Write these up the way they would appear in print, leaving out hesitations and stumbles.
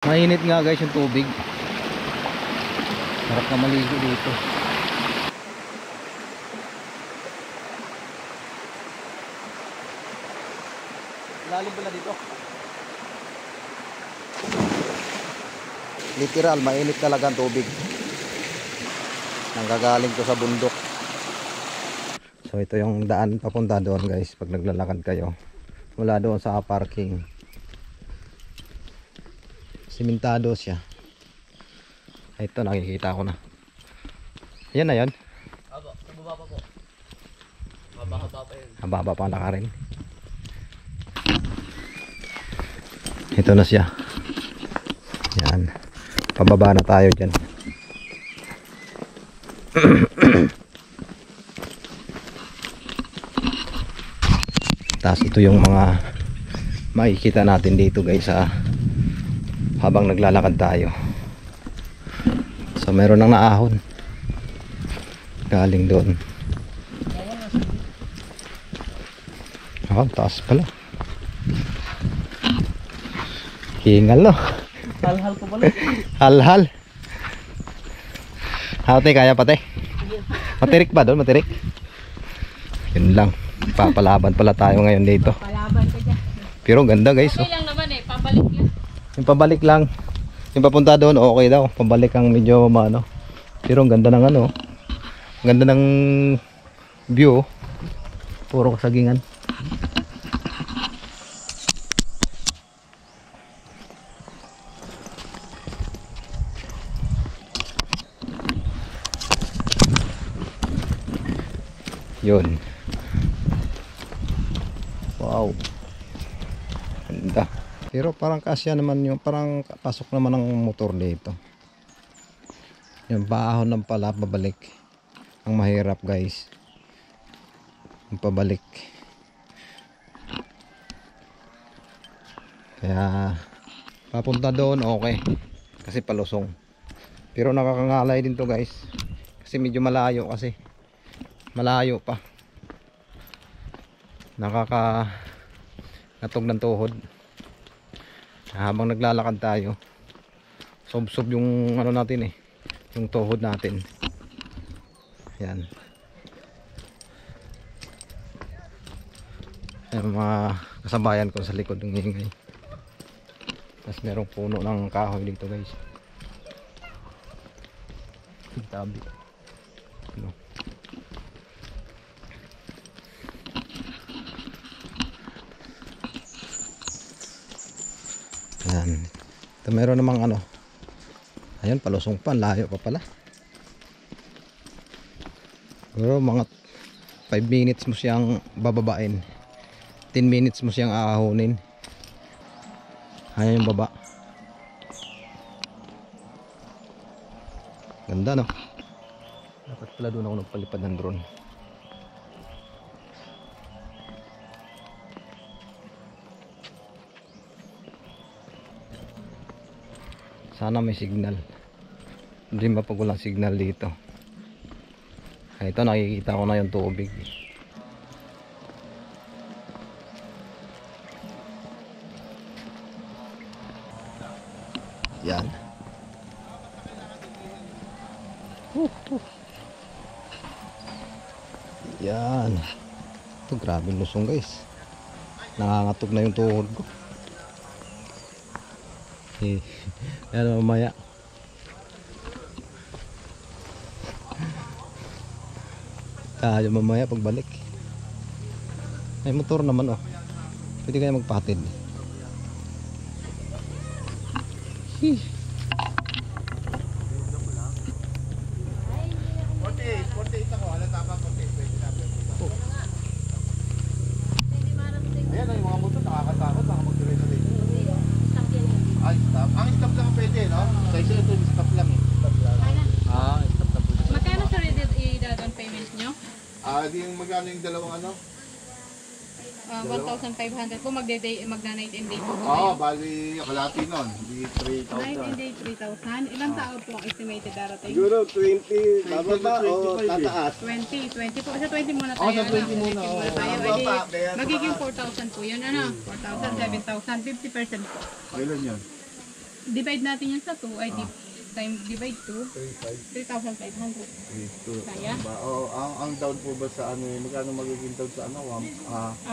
Mainit nga guys yung tubig. Sarap na maligo dito. Lalim pala dito. Literal, mainit talaga ang tubig. Nanggagaling to sa bundok. So ito yung daan papunta doon guys pag naglalakad kayo. Mula doon sa parking. Simentado siya. Ito nakikita ko na. Yan na yan. Aba, nababa pa po. Haba-haba pa yun. Haba pa laka rin. Ito na siya. Yan. Pababa na tayo dyan. Tapos ito yung mga makikita natin dito guys habang naglalakad tayo. So meron ng naahon galing doon. Taas pala. Hingal no. Hal-hal ko pala. Hal-hal. Ate kaya pate. Matirik ba doon? Matirik. Yun lang. Papalaban pala tayo ngayon dito. Palaban ka dyan. Pero ganda guys. Okay lang naman eh, pabalik lang. Yung pabalik lang. Yung papunta doon okay daw. Pabalik ang medyo maano. Pero ang ganda ng ano. Ang ganda ng view. Puro kasagingan. Yun. Wow. Ganda. Pero parang kasya naman yung parang pasok naman ng motor dito. Yung baahon ng pala pabalik. Ang mahirap guys. Yung pabalik. Kaya papunta doon okay. Kasi palusong. Pero nakakangalay din to guys. Kasi medyo malayo kasi. Malayo pa. Nakakatog ng tuhod. Habang naglalakad tayo, sob-sob yung ano natin yung tuhod natin. Yan. Yung mga kasabayan ko sa likod ng ingay. Tapos merong puno ng kahoy dito guys. Tabi. Ano? Ayan. Ito meron namang ano. Ayun, palusong pa. Layo pa pala. Pero mga 5 minutes mo siyang bababain. 10 minutes mo siyang aahonin. Ayan yung baba. Ganda no? Dapat pala doon ako nagpalipad ng drone. Sana may signal. Hindi ba pag walang signal dito? Ito nakikita ko na yung tubig. Yan. Yan. Ito grabe lusong guys. Nangangatog na yung tuhod ko. Yan mamaya. Tayo mamaya pagbalik. May motor naman oh. Pwede kaya magpatid. Ayan ang mga motor nakakatakot. Baka mag-direct na dito. Ay, stop. Ang stop lang pwede, no? Kasi ito yung stop lang eh. Stop lang. Stop lang po. Magkano sa i-down payment nyo? Di yung magkano yung dalawang ano? 1,500 po, magna-night and day po ba Oo, kayo? bali kalati nun. Di Night 3,000. and day 3,000. Ilang tao po ang estimated darating? Siguro 20 bababa o tataas. 20 po. Sa 20 muna Oo, tayo. sa 20 muna, oo. Tayo. Baba, Edi, kaya- magiging 4,000 po yun. Ano? 4,000, 7,000, 50% po. Kailan yun? divide natin yan sa 2, ay divide 2, 3,500. Dito. Kaya? Ang down po ba sa ano, magkano magiging down sa ano?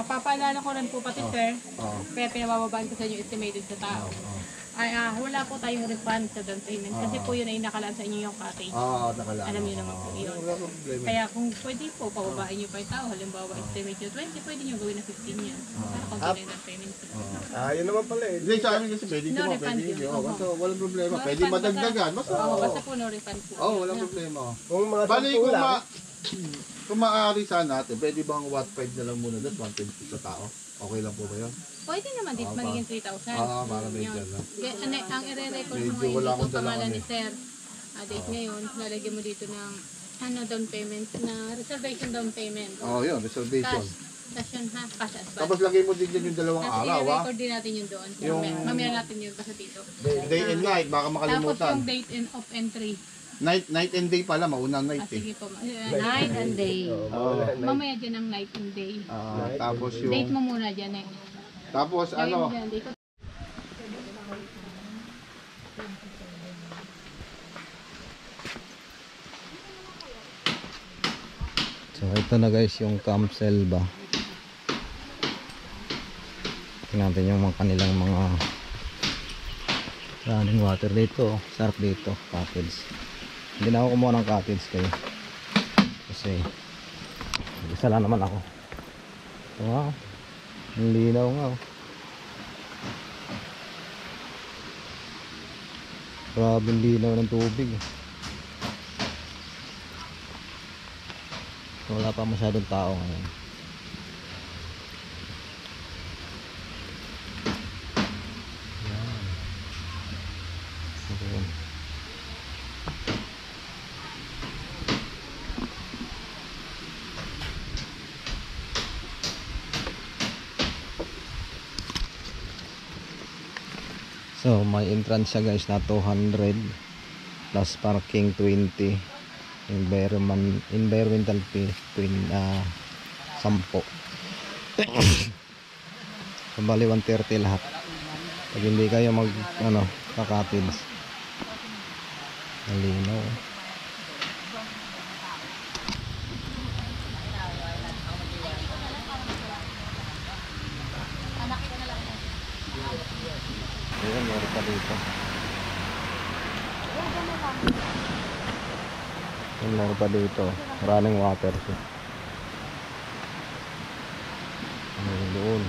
Papaalala ko rin po pati sir, Ah. kaya pinabababaan ko sa inyo estimated sa tao. Ay, wala po tayong refund sa down payment kasi po yun ay nakalaan sa inyo yung cottage. Nakalala. Alam niyo naman po yun. Wala pong problema. Kaya kung pwede po, pababain nyo pa yung tao. Halimbawa, estimate nyo 20, pwede nyo gawin na 15 yan. Para konti na yung payment. Yun naman pala eh. Hindi, sa amin kasi pwede No ko, refund pwede yun. hindi. Oo. Basta walang problema. No Pwede refund, madagdagan. Basta, Basta po no refund po. walang problema. Kung mga Bali, 10 kung lang. kung maaari sana natin, pwede bang 1.5 na lang muna doon, 1.20 sa tao? Okay lang po ba yun? Pwede naman dito magiging 3,000. Para medyo Yun. lang. Ang i-record mo Medyo ngayon wala dito, akong dala pangalan kami. ni Sir. Date ngayon, lalagyan mo dito ng down payment na reservation down payment. Yun, reservation. Cash yun ha, cash as well. Tapos lagay mo din dyan yung dalawang Tapos araw, i-record din natin yun doon. Yung- Mamaya natin yun basta dito. Day and night, baka Tapos makalimutan. yung date of entry. Night and day pala, maunang night eh. Sige po. Night and day. Mamaya dyan ang night and day. Tapos Date yung, mo muna dyan eh. tapos Gawin mo ano, dyan, date. So ito na guys yung Camp Selva. Tingnan natin yung mga kanilang mga running water dito. Sarap dito, cottage. Hindi na ako kumuha ng cottage kayo. Kasi isa lang naman ako. Wow, ang linaw nga oh. Grabe ang linaw ng tubig. Wala pa masyadong tao ngayon. Yan. Ayan. So may entrance siya guys na 200 plus parking 20, environmental fee 10. So bali 130 lahat pag hindi kayo mag kakatins. Malinaw. Ayan, meron pa dito. Ayan, meron pa dito. Running water siya. Ayan, doon.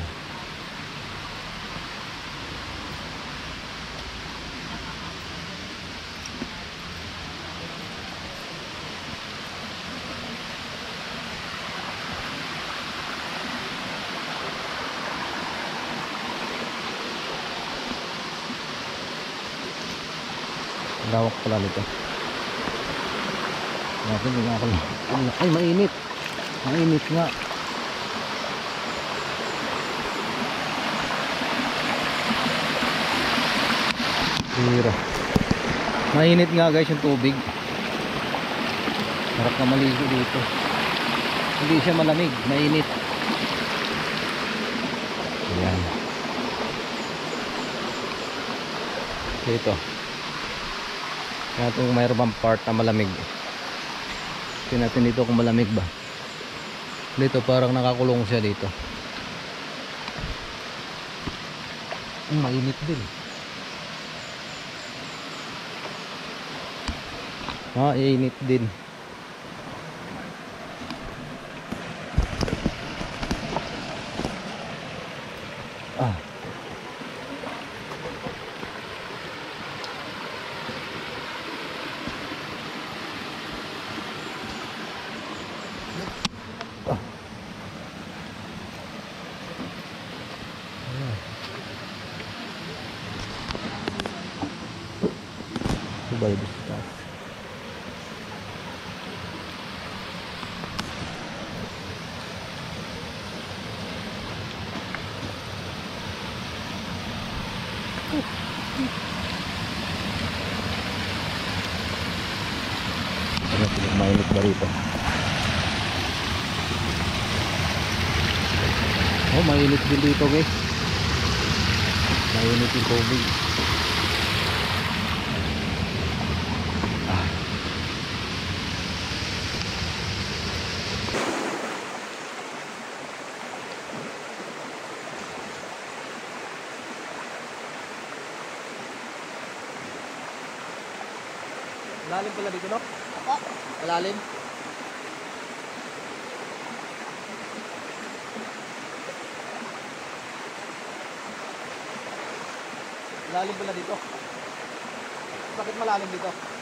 Lawak pala nito. Natin yung ako. Ay, mainit. Mainit nga. Hira. Mainit nga guys yung tubig. Sarap na maligo dito. Hindi siya malamig, mainit. Ayan. Dito. Kaya kung mayroon bang part na malamig. Tingnan natin dito kung malamig ba. Dito parang nakakulong siya dito. Mainit din. Init din. Survival stuff. Mainit ba rito? Mainit din dito guys. Mainit yung tubig. Malalim pala dito, no? Opo. Malalim. Malalim pala dito. Bakit malalim dito?